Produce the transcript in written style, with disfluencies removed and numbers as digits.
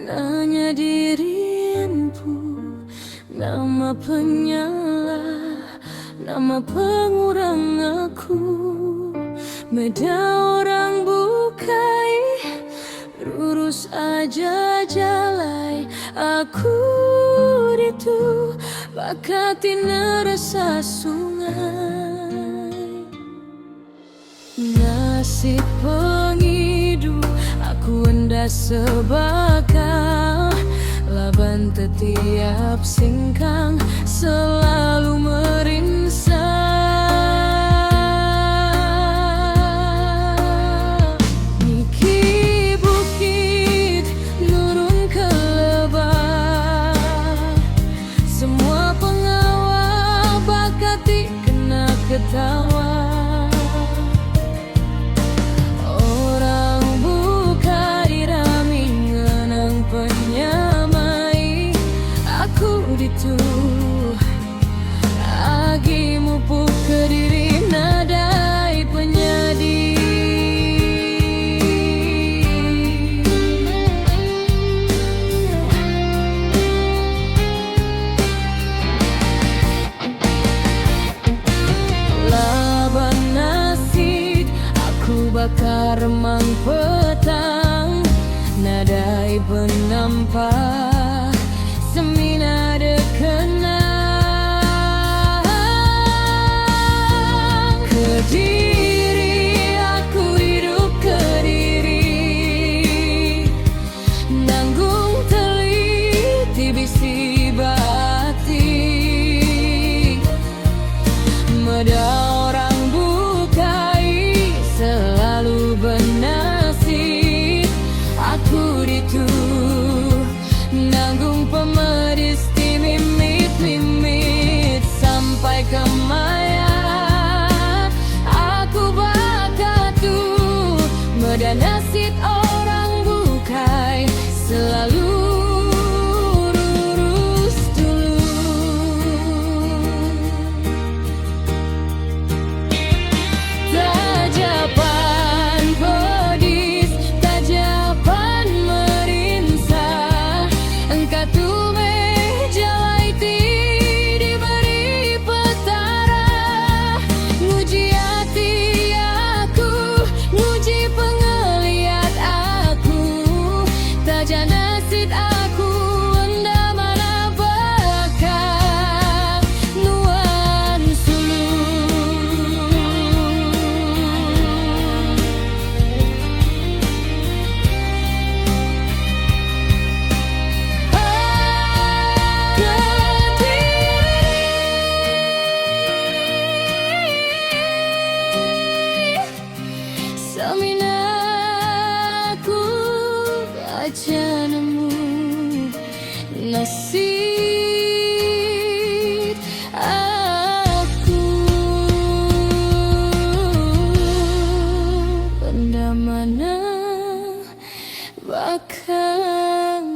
Nanya dirimu, nama penyalah, nama pengurang aku. Beda orang bukai, lurus aja jalai. Aku itu bakati nerasa sungai. Nasib pengidu aku endah sebakal. Laban tetiap singkang selalu merinsang. Niki bukit nurun ke lebah, semua pengawal bakati kena ketawa. Itu agimu puk kediri nadai penyadi. Laban nasib aku bakar remang petang, nadai penampak semina dekenang. Kediri aku hidup kediri, nanggung teliti bisi bati. Meda orang bukai selalu bernasib, aku itu nanggung pemedis mimit sampai ke maya. Aku bakatu meda nasib orang bukai selalu lurus dulu. Tajapan pedis, tajapan merinsah, engkau seminaku aja nemu nasib aku. Benda mana bakal